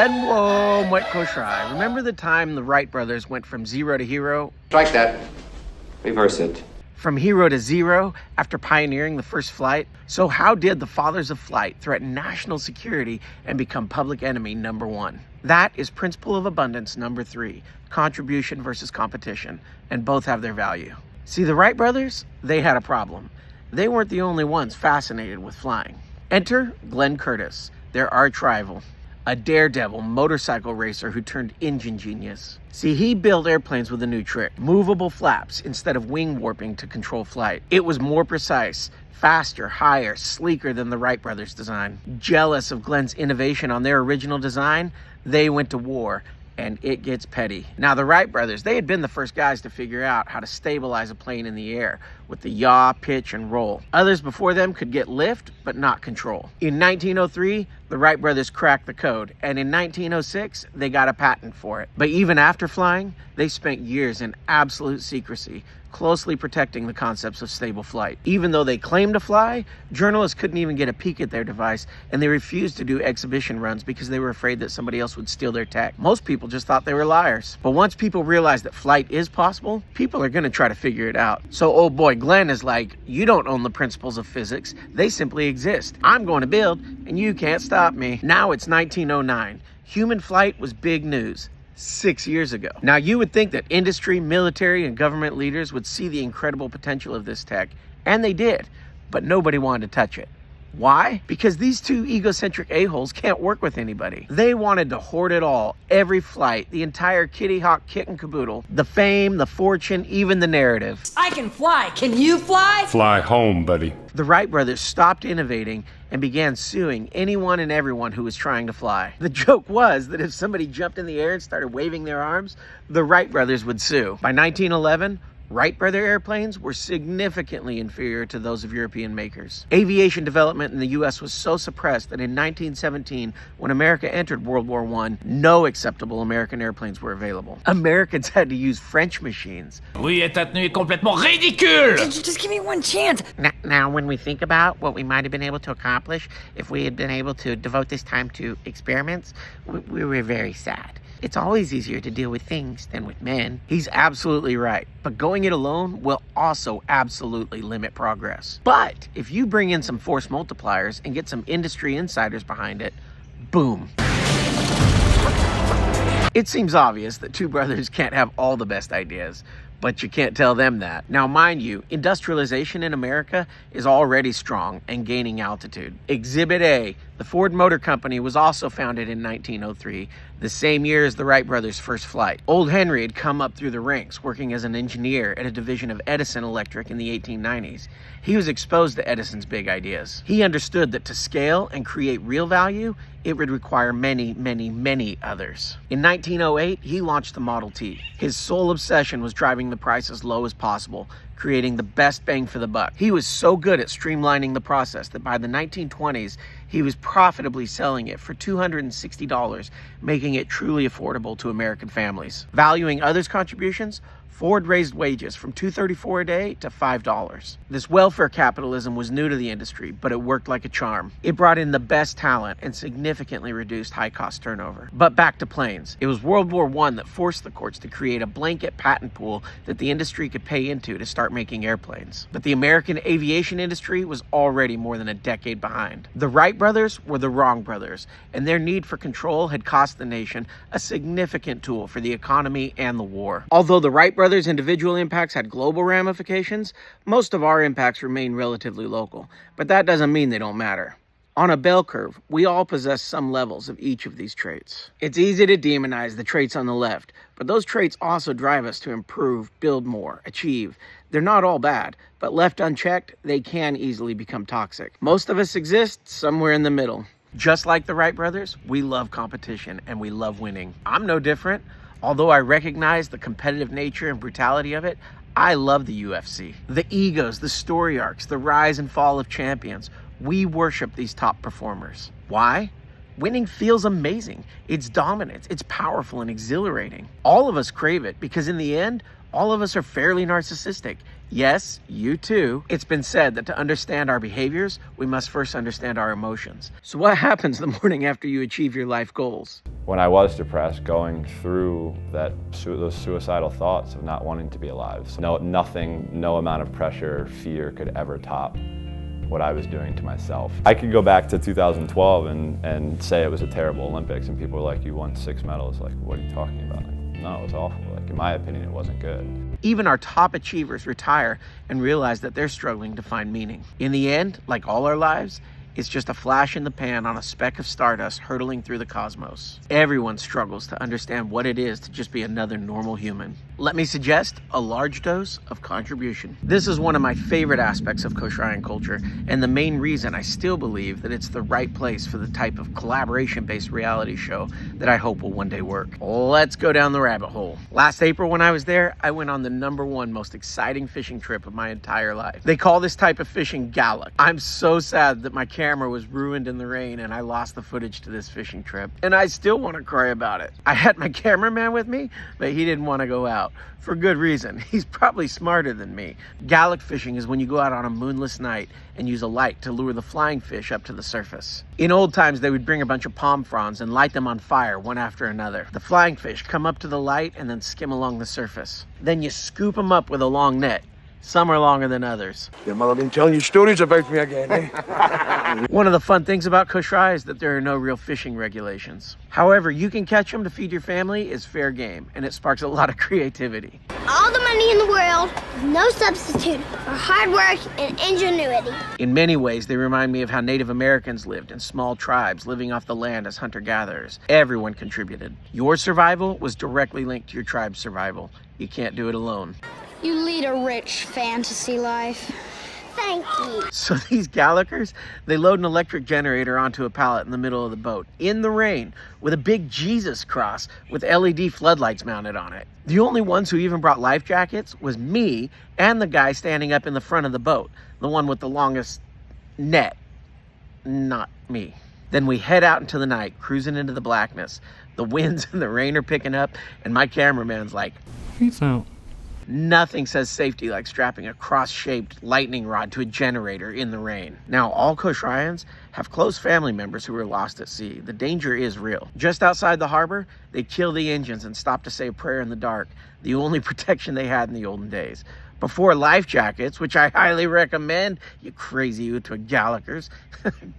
Len Wo Mwet Ko Shrai. Remember the time the Wright brothers went from zero to hero? Strike that. Reverse it. From hero to zero after pioneering the first flight? So how did the fathers of flight threaten national security and become public enemy number one? That is principle of abundance number 3, contribution versus competition, and both have their value. See, the Wright brothers, they had a problem. They weren't the only ones fascinated with flying. Enter Glenn Curtiss, their arch rival, a daredevil motorcycle racer who turned engine genius. See, he built airplanes with a new trick, movable flaps instead of wing warping to control flight. It was more precise, faster, higher, sleeker than the Wright brothers' design. Jealous of Glenn's innovation on their original design, they went to war, and it gets petty. Now, the Wright brothers, they had been the first guys to figure out how to stabilize a plane in the air with the yaw, pitch, and roll. Others before them could get lift, but not control. In 1903, the Wright brothers cracked the code, and in 1906, they got a patent for it. But even after flying, they spent years in absolute secrecy, closely protecting the concepts of stable flight. Even though they claimed to fly, journalists couldn't even get a peek at their device, and they refused to do exhibition runs because they were afraid that somebody else would steal their tech. Most people just thought they were liars. But once people realize that flight is possible, people are going to try to figure it out. So old boy Glenn is like, you don't own the principles of physics, they simply exist. I'm going to build, and you can't stop me. Now it's 1909. Human flight was big news. 6 years ago. Now, you would think that industry, military, and government leaders would see the incredible potential of this tech, and they did, but nobody wanted to touch it. Why? Because these two egocentric a-holes can't work with anybody. They wanted to hoard it all, every flight, the entire kitty hawk kit and caboodle, the fame, the fortune, even the narrative. I can fly. Can you fly? Fly home, buddy. The Wright brothers stopped innovating and began suing anyone and everyone who was trying to fly. The joke was that if somebody jumped in the air and started waving their arms, the Wright brothers would sue. By 1911, Wright brother airplanes were significantly inferior to those of European makers. Aviation development in the U.S. was so suppressed that in 1917, when America entered World War I, no acceptable American airplanes were available. Americans had to use French machines. Oui, et ta tenue est complètement ridicule! Just give me one chance. Now, when we think about what we might have been able to accomplish if we had been able to devote this time to experiments, we were very sad. It's always easier to deal with things than with men. He's absolutely right. But going it alone will also absolutely limit progress. But if you bring in some force multipliers and get some industry insiders behind it, boom. It seems obvious that two brothers can't have all the best ideas, but you can't tell them that. Now, mind you, industrialization in America is already strong and gaining altitude. Exhibit A, the Ford Motor Company was also founded in 1903, the same year as the Wright brothers' first flight. Old Henry had come up through the ranks, working as an engineer at a division of Edison Electric in the 1890s. He was exposed to Edison's big ideas. He understood that to scale and create real value, it would require many, many, many others. In 1908, he launched the Model T. His sole obsession was driving the price as low as possible, creating the best bang for the buck. He was so good at streamlining the process that by the 1920s, he was profitably selling it for $260, making it truly affordable to American families. Valuing others' contributions, Ford raised wages from $2.34 a day to $5. This welfare capitalism was new to the industry, but it worked like a charm. It brought in the best talent and significantly reduced high-cost turnover. But back to planes. It was World War I that forced the courts to create a blanket patent pool that the industry could pay into to start making airplanes. But the American aviation industry was already more than a decade behind. The Wright brothers were the wrong brothers, and their need for control had cost the nation a significant tool for the economy and the war. Although the Wright brothers' individual impacts had global ramifications, most of our impacts remain relatively local, but that doesn't mean they don't matter. On a bell curve, we all possess some levels of each of these traits. It's easy to demonize the traits on the left, but those traits also drive us to improve, build more, achieve. They're not all bad, but left unchecked, they can easily become toxic. Most of us exist somewhere in the middle. Just like the Wright brothers, we love competition and we love winning. I'm no different. Although I recognize the competitive nature and brutality of it, I love the UFC. The egos, the story arcs, the rise and fall of champions. We worship these top performers. Why? Winning feels amazing. It's dominance, it's powerful and exhilarating. All of us crave it because in the end, all of us are fairly narcissistic. Yes, you too. It's been said that to understand our behaviors, we must first understand our emotions. So what happens the morning after you achieve your life goals? When I was depressed, going through those suicidal thoughts of not wanting to be alive. So no amount of pressure, fear could ever top what I was doing to myself. I could go back to 2012 and say it was a terrible Olympics, and people were like, you won 6 medals. Like, what are you talking about? Like, no, it was awful. Like, in my opinion, it wasn't good. Even our top achievers retire and realize that they're struggling to find meaning. In the end, like all our lives, it's just a flash in the pan on a speck of stardust hurtling through the cosmos. Everyone struggles to understand what it is to just be another normal human. Let me suggest a large dose of contribution. This is one of my favorite aspects of Koshryan culture, and the main reason I still believe that it's the right place for the type of collaboration-based reality show that I hope will one day work. Let's go down the rabbit hole. Last April when I was there, I went on the #1 most exciting fishing trip of my entire life. They call this type of fishing Gallic. I'm so sad that my camera was ruined in the rain and I lost the footage to this fishing trip, and I still want to cry about it. I had my cameraman with me, but he didn't want to go out. For good reason. He's probably smarter than me. Gallic fishing is when you go out on a moonless night and use a light to lure the flying fish up to the surface. In old times, they would bring a bunch of palm fronds and light them on fire one after another. The flying fish come up to the light and then skim along the surface. Then you scoop them up with a long net. Some are longer than others. Your mother been telling you stories about me again, eh? One of the fun things about Koshraya is that there are no real fishing regulations. However, you can catch them to feed your family is fair game, and it sparks a lot of creativity. All the money in the world, no substitute for hard work and ingenuity. In many ways, they remind me of how Native Americans lived in small tribes living off the land as hunter-gatherers. Everyone contributed. Your survival was directly linked to your tribe's survival. You can't do it alone. You lead a rich fantasy life. Thank you. So these Gallicers, they load an electric generator onto a pallet in the middle of the boat, in the rain, with a big Jesus cross with LED floodlights mounted on it. The only ones who even brought life jackets was me and the guy standing up in the front of the boat, the one with the longest net. Not me. Then we head out into the night, cruising into the blackness. The winds and the rain are picking up, and my cameraman's like, Peace out. nothing says safety like strapping a cross-shaped lightning rod to a generator in the rain. Now, all Koshrayans have close family members who were lost at sea. The danger is real. Just outside the harbor, they kill the engines and stop to say a prayer in the dark, the only protection they had in the olden days. Before life jackets, which I highly recommend, you crazy Uhtwa Gallicers.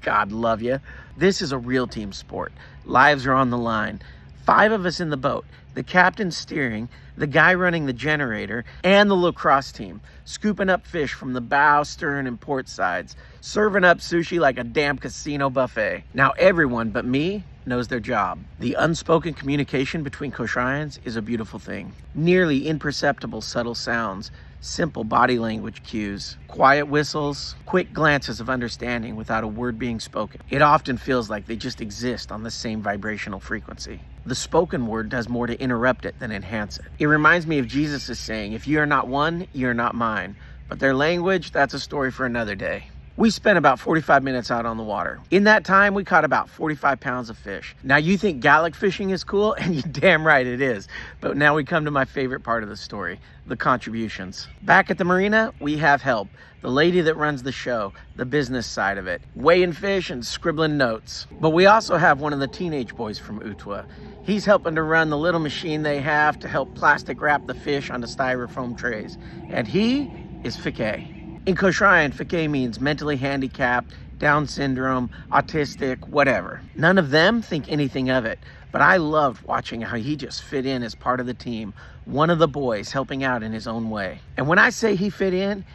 God love you. This is a real team sport. Lives are on the line. 5 of us in the boat, the captain steering, the guy running the generator, and the lacrosse team, scooping up fish from the bow, stern, and port sides, serving up sushi like a damn casino buffet. Now everyone but me knows their job. The unspoken communication between Koshrayans is a beautiful thing. Nearly imperceptible subtle sounds, simple body language cues, quiet whistles, quick glances of understanding without a word being spoken. It often feels like they just exist on the same vibrational frequency. The spoken word does more to interrupt it than enhance it. It reminds me of Jesus' saying, if you are not one, you are not mine. But their language, that's a story for another day. We spent about 45 minutes out on the water. In that time, we caught about 45 pounds of fish. Now you think Gallic fishing is cool, and you're damn right it is. But now we come to my favorite part of the story, the contributions. Back at the marina, we have help. The lady that runs the show, the business side of it, weighing fish and scribbling notes. But we also have one of the teenage boys from Uhtwa. He's helping to run the little machine they have to help plastic wrap the fish onto styrofoam trays. And he is Fikay. In Koshryan, Fikay means mentally handicapped, Down syndrome, autistic, whatever. None of them think anything of it, but I loved watching how he just fit in as part of the team, one of the boys helping out in his own way. And when I say he fit in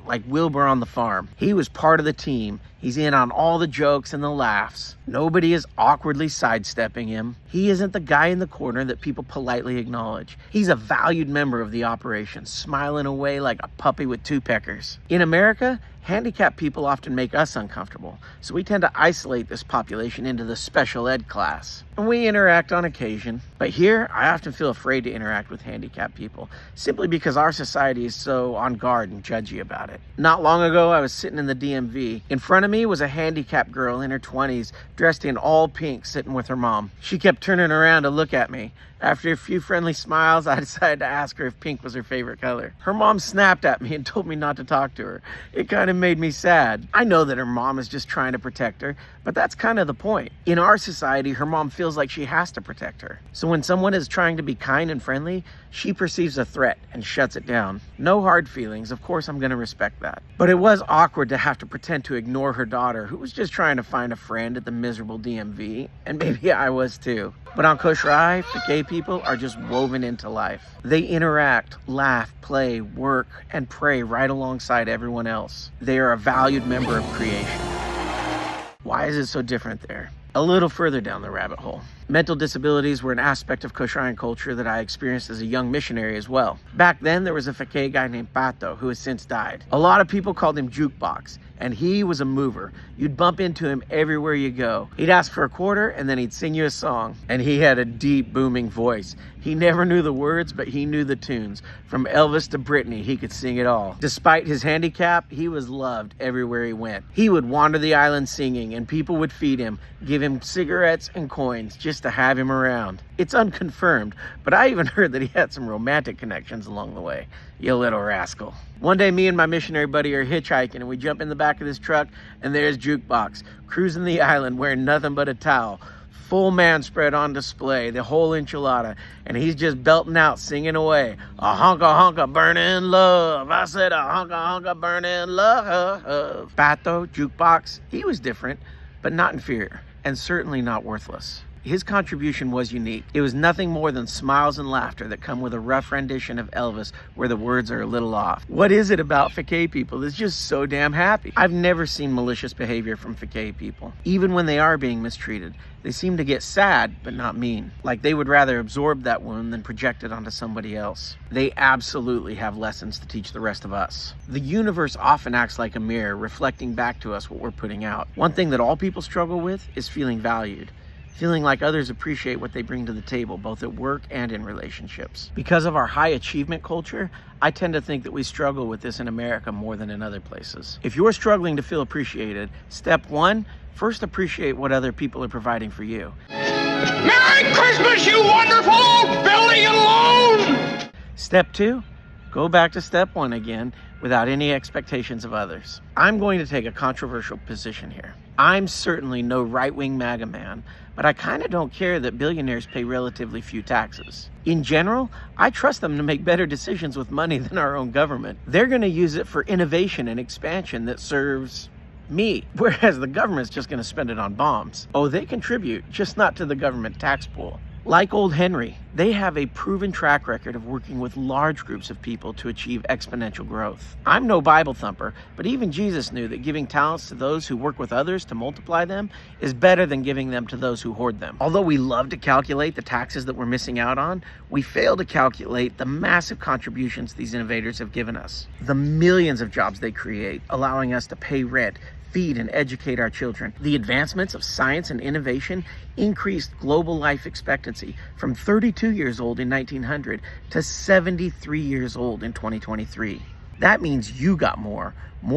like Wilbur on the farm. He was part of the team. He's in on all the jokes and the laughs. Nobody is awkwardly sidestepping him. He isn't the guy in the corner that people politely acknowledge. He's a valued member of the operation, smiling away like a puppy with 2 peckers. In America, handicapped people often make us uncomfortable, so we tend to isolate this population into the special ed class. and we interact on occasion. But here, I often feel afraid to interact with handicapped people, simply because our society is so on guard and judgy about it. Not long ago, I was sitting in the DMV. In front of me was a handicapped girl in her 20s, dressed in all pink, sitting with her mom. She kept turning around to look at me. After a few friendly smiles, I decided to ask her if pink was her favorite color. Her mom snapped at me and told me not to talk to her. It kind of made me sad. I know that her mom is just trying to protect her, but that's kind of the point. In our society, her mom feels like she has to protect her. So when someone is trying to be kind and friendly, she perceives a threat and shuts it down. No hard feelings, of course I'm going to respect that. But it was awkward to have to pretend to ignore her daughter, who was just trying to find a friend at the miserable DMV, and maybe I was too. But on Koshrai, Fek'ay people are just woven into life. They interact, laugh, play, work, and pray right alongside everyone else. They are a valued member of creation. Why is it so different there? A little further down the rabbit hole. Mental disabilities were an aspect of Koshraian culture that I experienced as a young missionary as well. Back then, there was a Fek'ay guy named Pato who has since died. A lot of people called him Jukebox, and he was a mover. You'd bump into him everywhere you go. He'd ask for a quarter, and then he'd sing you a song. And he had a deep, booming voice. He never knew the words, but he knew the tunes. From Elvis to Britney, he could sing it all. Despite his handicap, he was loved everywhere he went. He would wander the island singing, and people would feed him, give him cigarettes and coins just to have him around. It's unconfirmed, but I even heard that he had some romantic connections along the way. You little rascal. One day, me and my missionary buddy are hitchhiking, and we jump in the back of this truck, and there's Jukebox, cruising the island wearing nothing but a towel. Full man spread on display, the whole enchilada, and he's just belting out, singing away. A honka honka burning love. I said a honka honka burning love. Pato, Jukebox, he was different, but not inferior, and certainly not worthless. His contribution was unique. It was nothing more than smiles and laughter that come with a rough rendition of Elvis where the words are a little off. What is it about Fek'ay people that's just so damn happy? I've never seen malicious behavior from Fek'ay people. Even when they are being mistreated, they seem to get sad, but not mean. Like they would rather absorb that wound than project it onto somebody else. They absolutely have lessons to teach the rest of us. The universe often acts like a mirror, reflecting back to us what we're putting out. One thing that all people struggle with is feeling valued. Feeling like others appreciate what they bring to the table, both at work and in relationships. Because of our high achievement culture, I tend to think that we struggle with this in America more than in other places. If you're struggling to feel appreciated, step one, first appreciate what other people are providing for you. Merry Christmas, you wonderful old Billy alone! Step two, go back to step one again without any expectations of others. I'm going to take a controversial position here. I'm certainly no right-wing MAGA man, but I kind of don't care that billionaires pay relatively few taxes. In general, I trust them to make better decisions with money than our own government. They're going to use it for innovation and expansion that serves me, whereas the government's just going to spend it on bombs. Oh, they contribute, just not to the government tax pool. Like Old Henry, they have a proven track record of working with large groups of people to achieve exponential growth. I'm no Bible thumper, but even Jesus knew that giving talents to those who work with others to multiply them is better than giving them to those who hoard them. Although we love to calculate the taxes that we're missing out on, we fail to calculate the massive contributions these innovators have given us. The millions of jobs they create, allowing us to pay rent, feed and educate our children. The advancements of science and innovation increased global life expectancy from 32 years old in 1900 to 73 years old in 2023. That means you got more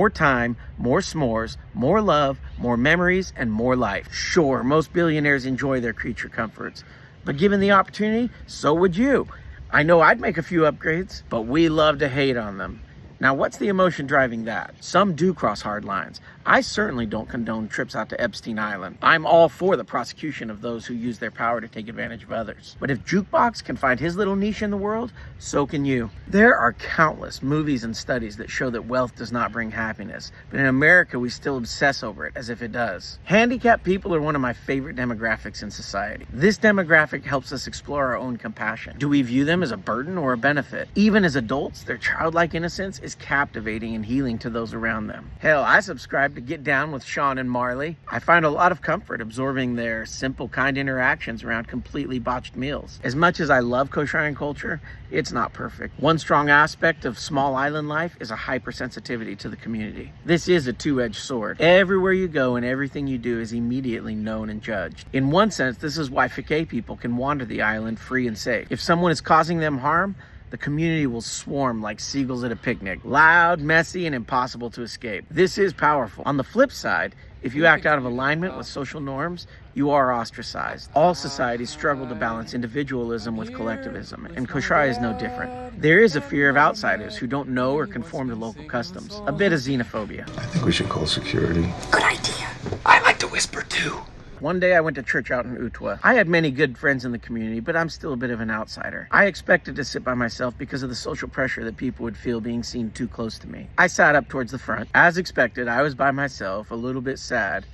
time, more s'mores, more love, more memories, and more life. Sure, most billionaires enjoy their creature comforts, but given the opportunity, so would you. I know I'd make a few upgrades, but we love to hate on them. Now, what's the emotion driving that? Some do cross hard lines. I certainly don't condone trips out to Epstein Island. I'm all for the prosecution of those who use their power to take advantage of others. But if Jukebox can find his little niche in the world, so can you. There are countless movies and studies that show that wealth does not bring happiness, but in America, we still obsess over it as if it does. Handicapped people are one of my favorite demographics in society. This demographic helps us explore our own compassion. Do we view them as a burden or a benefit? Even as adults, their childlike innocence is captivating and healing to those around them. Hell, I subscribe to get down with Sean and Marley. I find a lot of comfort absorbing their simple, kind interactions around completely botched meals. As much as I love Kosraean culture, it's not perfect. One strong aspect of small island life is a hypersensitivity to the community. This is a two-edged sword. Everywhere you go and everything you do is immediately known and judged. In one sense, this is why Phuket people can wander the island free and safe. If someone is causing them harm, the community will swarm like seagulls at a picnic. Loud, messy, and impossible to escape. This is powerful. On the flip side, if you act out of alignment with social norms, you are ostracized. All societies struggle to balance individualism with collectivism, and Kosrae is no different. There is a fear of outsiders who don't know or conform to local customs. A bit of xenophobia. I think we should call security. Good idea. I like to whisper too. One day I went to church out in Utwa. I had many good friends in the community, but I'm still a bit of an outsider. I expected to sit by myself because of the social pressure that people would feel being seen too close to me. I sat up towards the front. As expected, I was by myself, a little bit sad.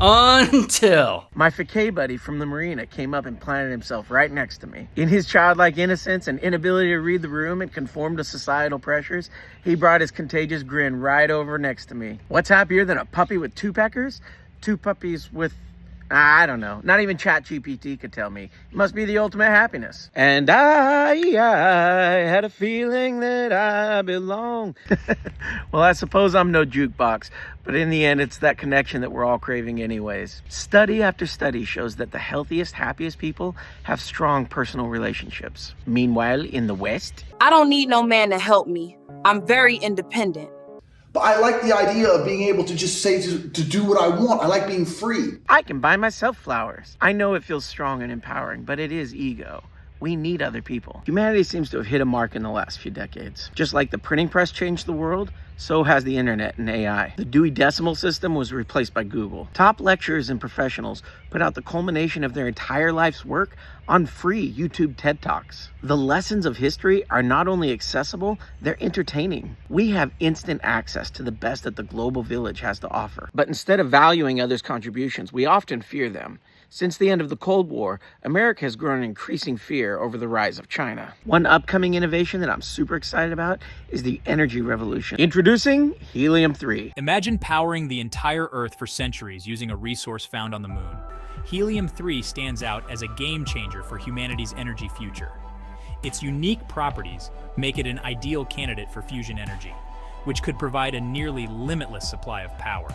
Until my Phuket buddy from the marina came up and planted himself right next to me. In his childlike innocence and inability to read the room and conform to societal pressures, he brought his contagious grin right over next to me. What's happier than a puppy with two peckers? Two puppies with... I don't know. Not even ChatGPT could tell me. It must be the ultimate happiness. And I had a feeling that I belong. Well, I suppose I'm no jukebox, but in the end, it's that connection that we're all craving anyways. Study after study shows that the healthiest, happiest people have strong personal relationships. Meanwhile, in the West, I don't need no man to help me. I'm very independent. But I like the idea of being able to just say to do what I want. I like being free. I can buy myself flowers. I know it feels strong and empowering, but it is ego. We need other people. Humanity seems to have hit a mark in the last few decades. Just like the printing press changed the world, so has the internet and AI. The Dewey Decimal System was replaced by Google. Top lecturers and professionals put out the culmination of their entire life's work on free YouTube TED Talks. The lessons of history are not only accessible, they're entertaining. We have instant access to the best that the global village has to offer. But instead of valuing others' contributions, we often fear them. Since the end of the Cold War, America has grown an increasing fear over the rise of China. One upcoming innovation that I'm super excited about is the energy revolution. Introducing Helium-3. Imagine powering the entire Earth for centuries using a resource found on the moon. Helium-3 stands out as a game changer for humanity's energy future. Its unique properties make it an ideal candidate for fusion energy, which could provide a nearly limitless supply of power.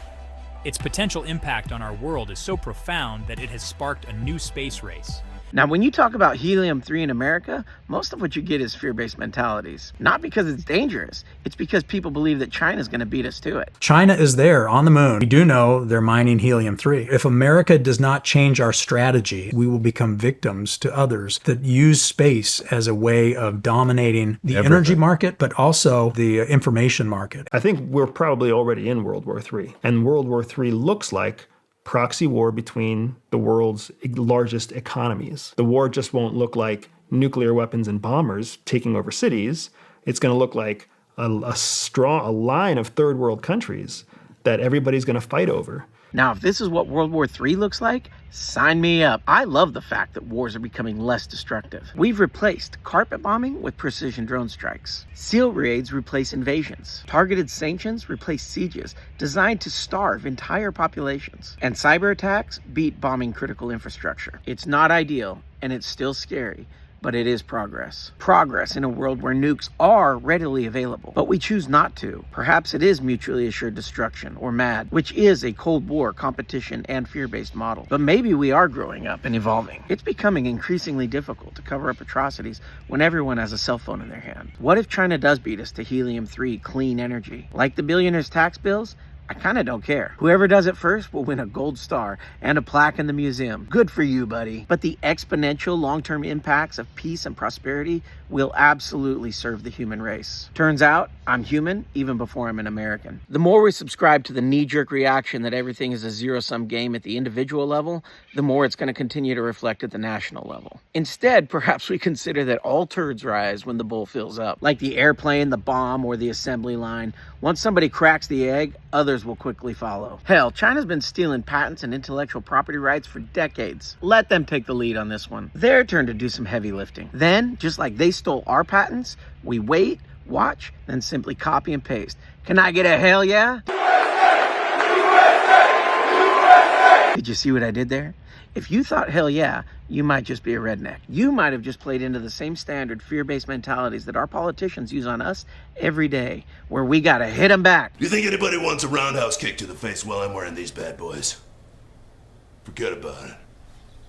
Its potential impact on our world is so profound that it has sparked a new space race. Now, when you talk about Helium-3 in America, most of what you get is fear-based mentalities. Not because it's dangerous, it's because people believe that China's going to beat us to it. China is there on the moon. We do know they're mining Helium-3. If America does not change our strategy, we will become victims to others that use space as a way of dominating the energy market, but also the information market. I think we're probably already in World War III. And World War III looks like proxy war between the world's largest economies. The war just won't look like nuclear weapons and bombers taking over cities. It's going to look like a line of third world countries that everybody's going to fight over. Now, if this is what World War III looks like, sign me up. I love the fact that wars are becoming less destructive. We've replaced carpet bombing with precision drone strikes. SEAL raids replace invasions. Targeted sanctions replace sieges designed to starve entire populations. And cyber attacks beat bombing critical infrastructure. It's not ideal, and it's still scary, but it is progress. Progress in a world where nukes are readily available, but we choose not to. Perhaps it is mutually assured destruction, or MAD, which is a Cold War competition and fear-based model. But maybe we are growing up and evolving. It's becoming increasingly difficult to cover up atrocities when everyone has a cell phone in their hand. What if China does beat us to Helium-3 clean energy? Like the billionaires' tax bills? I kind of don't care. Whoever does it first will win a gold star and a plaque in the museum. Good for you, buddy. But the exponential long-term impacts of peace and prosperity will absolutely serve the human race. Turns out, I'm human even before I'm an American. The more we subscribe to the knee-jerk reaction that everything is a zero-sum game at the individual level, the more it's going to continue to reflect at the national level. Instead, perhaps we consider that all turds rise when the bowl fills up. Like the airplane, the bomb, or the assembly line. Once somebody cracks the egg, others will quickly follow. Hell, China's been stealing patents and intellectual property rights for decades. Let them take the lead on this one. Their turn to do some heavy lifting. Then, just like they stole our patents, we wait, watch, then simply copy and paste. Can I get a hell yeah? Did you see what I did there? If you thought hell yeah, you might just be a redneck. You might have just played into the same standard fear-based mentalities that our politicians use on us every day, where we gotta hit them back. You think anybody wants a roundhouse kick to the face while I'm wearing these bad boys? Forget about it.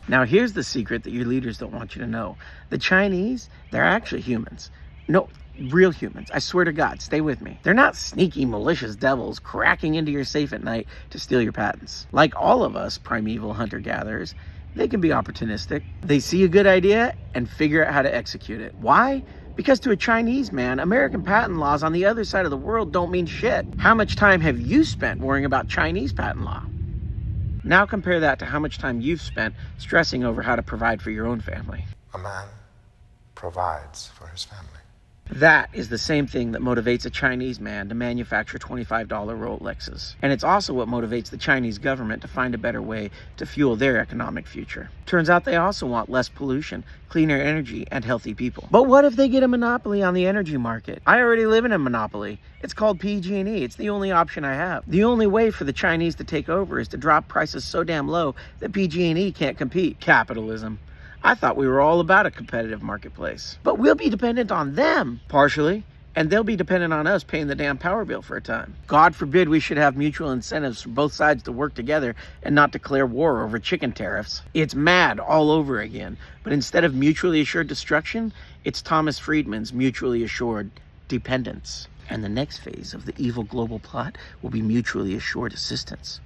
Now here's the secret that your leaders don't want you to know. The Chinese, they're actually humans. No, real humans. I swear to God, stay with me. They're not sneaky, malicious devils cracking into your safe at night to steal your patents. Like all of us primeval hunter-gatherers, they can be opportunistic. They see a good idea and figure out how to execute it. Why? Because to a Chinese man, American patent laws on the other side of the world don't mean shit. How much time have you spent worrying about Chinese patent law? Now compare that to how much time you've spent stressing over how to provide for your own family. A man provides for his family. That is the same thing that motivates a Chinese man to manufacture $25 Rolexes. And it's also what motivates the Chinese government to find a better way to fuel their economic future. Turns out they also want less pollution, cleaner energy, and healthy people. But what if they get a monopoly on the energy market? I already live in a monopoly. It's called PG&E. It's the only option I have. The only way for the Chinese to take over is to drop prices so damn low that PG&E can't compete. Capitalism. I thought we were all about a competitive marketplace. But we'll be dependent on them, partially, and they'll be dependent on us paying the damn power bill for a time. God forbid we should have mutual incentives for both sides to work together and not declare war over chicken tariffs. It's mad all over again, but instead of mutually assured destruction, it's Thomas Friedman's mutually assured dependence. And the next phase of the evil global plot will be mutually assured assistance.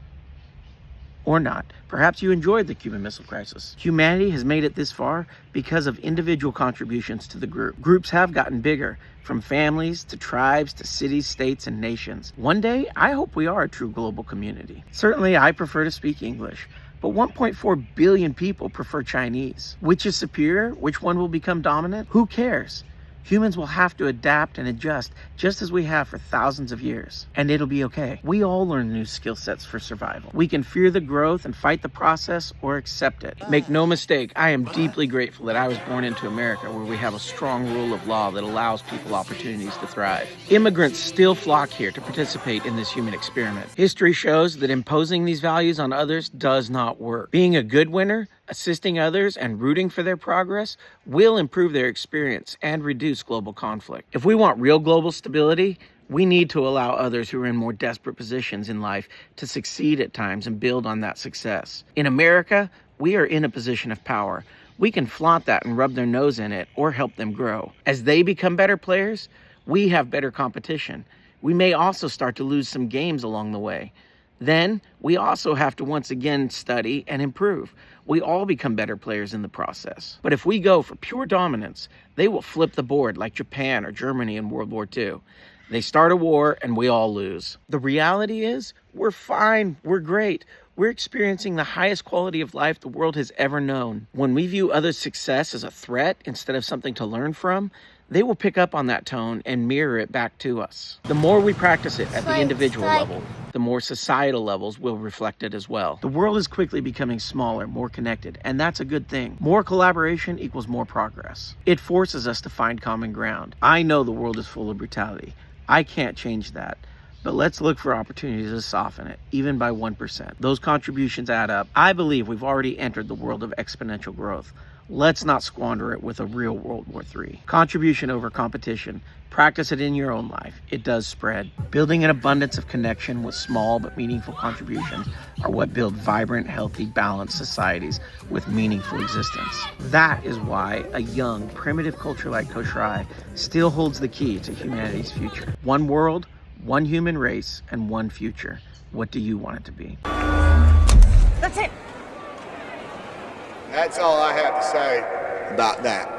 Or not. Perhaps you enjoyed the Cuban Missile Crisis. Humanity has made it this far because of individual contributions to the group. Groups have gotten bigger, from families to tribes to cities, states, and nations. One day, I hope we are a true global community. Certainly, I prefer to speak English, but 1.4 billion people prefer Chinese. Which is superior? Which one will become dominant? Who cares? Humans will have to adapt and adjust just as we have for thousands of years. And it'll be okay. We all learn new skill sets for survival. We can fear the growth and fight the process or accept it. Make no mistake, I am deeply grateful that I was born into America where we have a strong rule of law that allows people opportunities to thrive. Immigrants still flock here to participate in this human experiment. History shows that imposing these values on others does not work. Being a good winner, assisting others, and rooting for their progress will improve their experience and reduce global conflict. If we want real global stability, we need to allow others who are in more desperate positions in life to succeed at times and build on that success. In America, we are in a position of power. We can flaunt that and rub their nose in it or help them grow. As they become better players, we have better competition. We may also start to lose some games along the way. Then we also have to once again study and improve. We all become better players in the process. But if we go for pure dominance, they will flip the board like Japan or Germany in World War II. They start a war and we all lose. The reality is, we're fine, we're great. We're experiencing the highest quality of life the world has ever known. When we view others' success as a threat instead of something to learn from, they will pick up on that tone and mirror it back to us. The more we practice it at the individual level, the more societal levels will reflect it as well. The world is quickly becoming smaller, more connected, and that's a good thing. More collaboration equals more progress. It forces us to find common ground. I know the world is full of brutality. I can't change that. But let's look for opportunities to soften it, even by 1%. Those contributions add up. I believe we've already entered the world of exponential growth. Let's not squander it with a real World War III. Contribution over competition. Practice it in your own life. It does spread. Building an abundance of connection with small but meaningful contributions are what build vibrant, healthy, balanced societies with meaningful existence. That is why a young, primitive culture like Koshrai still holds the key to humanity's future. One world, one human race, and one future. What do you want it to be? That's it. That's all I have to say about that.